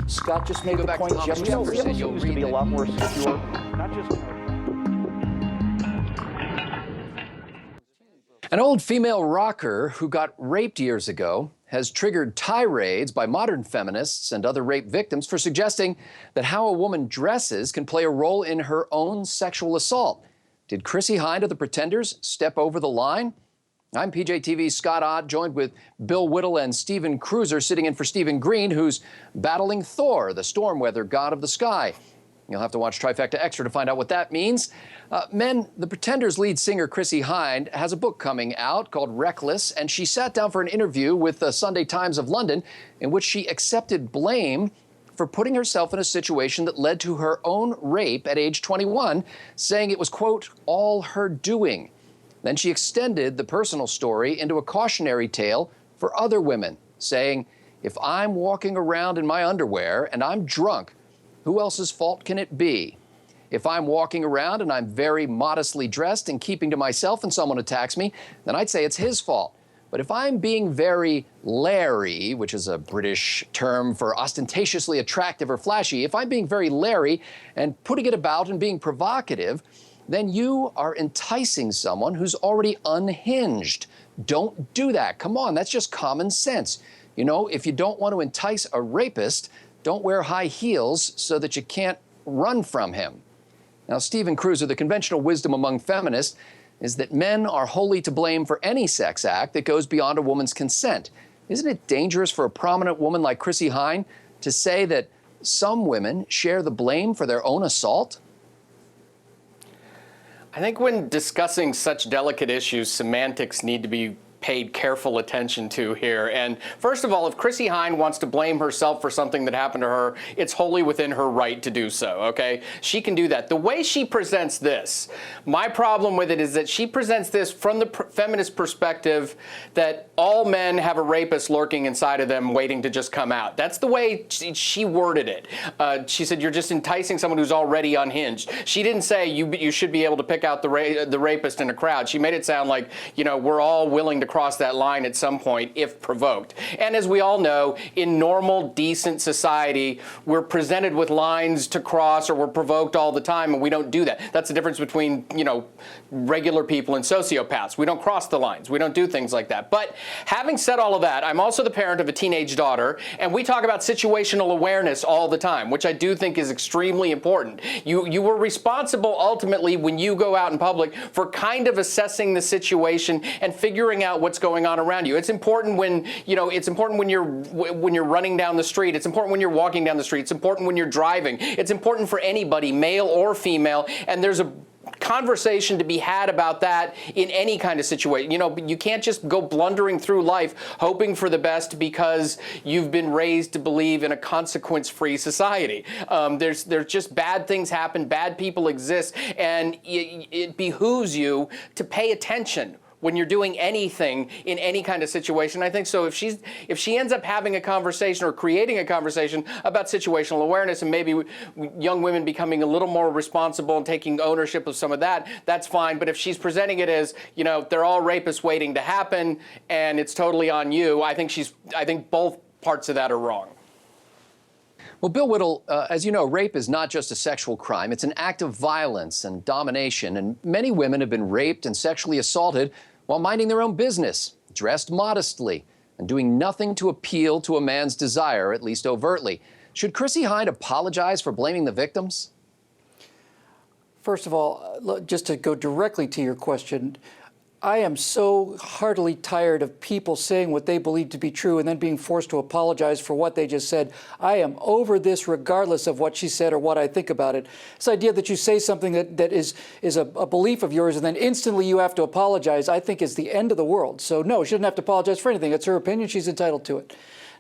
Scott just made the point. Jefferson used to be a lot more secure, not just. An old female rocker who got raped years ago has triggered tirades by modern feminists and other rape victims for suggesting that how a woman dresses can play a role in her own sexual assault. Did Chrissie Hynde of the Pretenders step over the line? I'm PJTV's Scott Ott, joined with Bill Whittle and Stephen Cruiser, sitting in for Stephen Green, who's battling Thor, the storm weather god of the sky. You'll have to watch Trifecta Extra to find out what that means. Men, the Pretenders' lead singer Chrissie Hynde has a book coming out called Reckless, and she sat down for an interview with the Sunday Times of London in which she accepted blame for putting herself in a situation that led to her own rape at age 21, saying it was, quote, all her doing. Then she extended the personal story into a cautionary tale for other women, saying, if I'm walking around in my underwear and I'm drunk, who else's fault can it be? If I'm walking around and I'm very modestly dressed and keeping to myself and someone attacks me, then I'd say it's his fault. But if I'm being very Larry, which is a British term for ostentatiously attractive or flashy, if I'm being very Larry and putting it about and being provocative, then you are enticing someone who's already unhinged. Don't do that. Come on, that's just common sense. You know, if you don't want to entice a rapist, don't wear high heels so that you can't run from him. Now, Stephen Cruiser, the conventional wisdom among feminists is that men are wholly to blame for any sex act that goes beyond a woman's consent. Isn't it dangerous for a prominent woman like Chrissie Hynde to say that some women share the blame for their own assault? I think when discussing such delicate issues, semantics need to be paid careful attention to here. And first of all, if Chrissie Hynde wants to blame herself for something that happened to her, it's wholly within her right to do so, okay? She can do that. The way she presents this, my problem with it is that she presents this from the feminist perspective that all men have a rapist lurking inside of them waiting to just come out. That's the way she worded it. She said, you're just enticing someone who's already unhinged. She didn't say you should be able to pick out the rapist in a crowd. She made it sound like, you know, we're all willing to cross that line at some point if provoked. And as we all know, in normal, decent society, we're presented with lines to cross or we're provoked all the time, and we don't do that. That's the difference between, you know, regular people and sociopaths. We don't cross the lines. We don't do things like that. But having said all of that, I'm also the parent of a teenage daughter, and we talk about situational awareness all the time, which I do think is extremely important. You were responsible ultimately when you go out in public for kind of assessing the situation and figuring out what's going on around you. It's important when, you know, it's important when you're running down the street. It's important when you're walking down the street. It's important when you're driving. It's important for anybody, male or female, and there's a conversation to be had about that in any kind of situation. You know, you can't just go blundering through life hoping for the best because you've been raised to believe in a consequence-free society. There's just bad things happen, bad people exist, and it behooves you to pay attention when you're doing anything in any kind of situation. I think so if she ends up having a conversation or creating a conversation about situational awareness and maybe young women becoming a little more responsible and taking ownership of some of that, that's fine. But if she's presenting it as, you know, they're all rapists waiting to happen and it's totally on you, I think both parts of that are wrong. Well, Bill Whittle, as you know, rape is not just a sexual crime. It's an act of violence and domination. And many women have been raped and sexually assaulted while minding their own business, dressed modestly, and doing nothing to appeal to a man's desire, at least overtly. Should Chrissie Hynde apologize for blaming the victims? First of all, just to go directly to your question, I am so heartily tired of people saying what they believe to be true and then being forced to apologize for what they just said. I am over this regardless of what she said or what I think about it. This idea that you say something that is a belief of yours and then instantly you have to apologize, I think is the end of the world. So no, she doesn't have to apologize for anything. It's her opinion. She's entitled to it.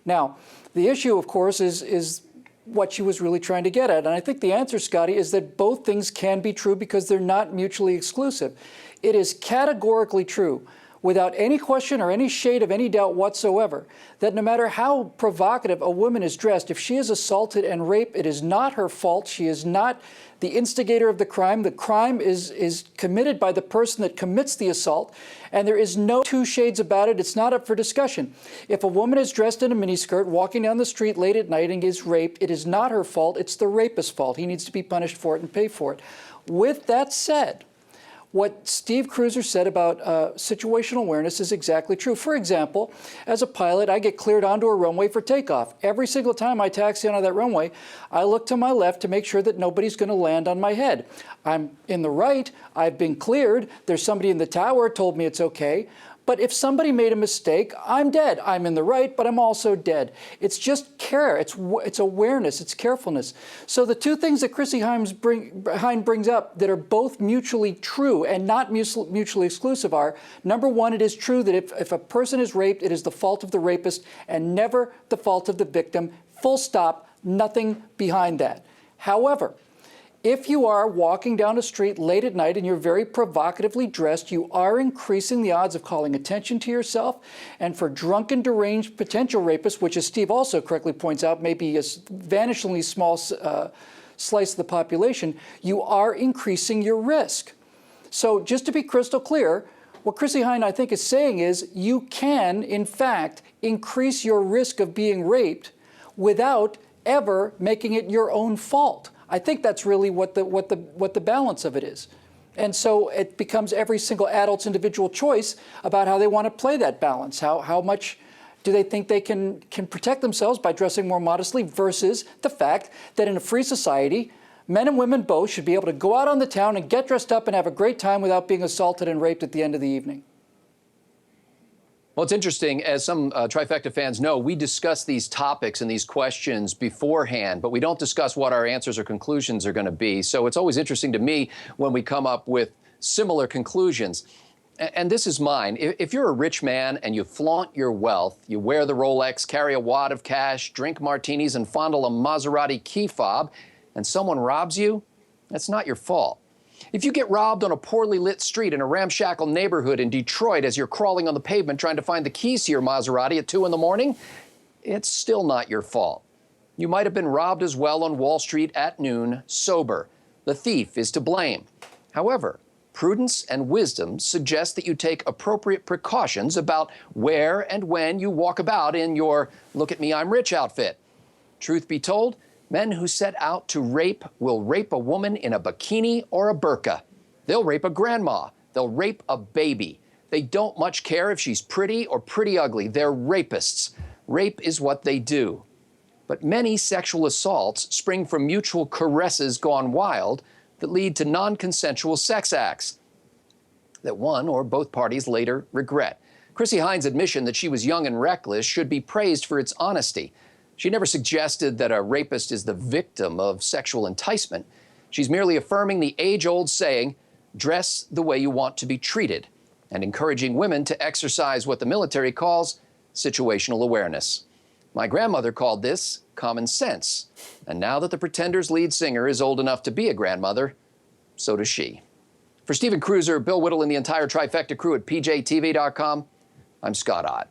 Now, the issue, of course, is what she was really trying to get at. And I think the answer, Scotty, is that both things can be true because they're not mutually exclusive. It is categorically true without any question or any shade of any doubt whatsoever, that no matter how provocative a woman is dressed, if she is assaulted and raped, it is not her fault. She is not the instigator of the crime. The crime is committed by the person that commits the assault, and there is no two shades about it. It's not up for discussion. If a woman is dressed in a miniskirt walking down the street late at night and is raped, it is not her fault. It's the rapist's fault. He needs to be punished for it and pay for it. With that said, what Steve Cruiser said about situational awareness is exactly true. For example, as a pilot, I get cleared onto a runway for takeoff. Every single time I taxi onto that runway, I look to my left to make sure that nobody's going to land on my head. I'm in the right. I've been cleared. There's somebody in the tower told me it's okay. But if somebody made a mistake, I'm dead. I'm in the right, but I'm also dead. It's just care. It's awareness. It's carefulness. So the two things that Chrissy Hynde brings up that are both mutually true and not mutually exclusive are, number one, it is true that if a person is raped, it is the fault of the rapist and never the fault of the victim. Full stop. Nothing behind that. However, if you are walking down a street late at night and you're very provocatively dressed, you are increasing the odds of calling attention to yourself. And for drunken, deranged potential rapists, which as Steve also correctly points out, may be a vanishingly small slice of the population, you are increasing your risk. So just to be crystal clear, what Chrissy Hynde, I think, is saying is you can, in fact, increase your risk of being raped without ever making it your own fault. I think that's really what the balance of it is. And so it becomes every single adult's individual choice about how they want to play that balance. How much do they think they can protect themselves by dressing more modestly versus the fact that in a free society, men and women both should be able to go out on the town and get dressed up and have a great time without being assaulted and raped at the end of the evening. Well, it's interesting, as some Trifecta fans know, we discuss these topics and these questions beforehand, but we don't discuss what our answers or conclusions are going to be. So it's always interesting to me when we come up with similar conclusions. And this is mine. If you're a rich man and you flaunt your wealth, you wear the Rolex, carry a wad of cash, drink martinis, and fondle a Maserati key fob, and someone robs you, that's not your fault. If you get robbed on a poorly lit street in a ramshackle neighborhood in Detroit as you're crawling on the pavement trying to find the keys to your Maserati at 2 in the morning, it's still not your fault. You might have been robbed as well on Wall Street at noon, sober. The thief is to blame. However, prudence and wisdom suggest that you take appropriate precautions about where and when you walk about in your look at me, I'm rich outfit. Truth be told, men who set out to rape will rape a woman in a bikini or a burqa. They'll rape a grandma. They'll rape a baby. They don't much care if she's pretty or pretty ugly. They're rapists. Rape is what they do. But many sexual assaults spring from mutual caresses gone wild that lead to non-consensual sex acts that one or both parties later regret. Chrissy Hynde's admission that she was young and reckless should be praised for its honesty. She never suggested that a rapist is the victim of sexual enticement. She's merely affirming the age-old saying, dress the way you want to be treated, and encouraging women to exercise what the military calls situational awareness. My grandmother called this common sense. And now that the Pretenders' lead singer is old enough to be a grandmother, so does she. For Stephen Cruiser, Bill Whittle, and the entire Trifecta crew at PJTV.com, I'm Scott Ott.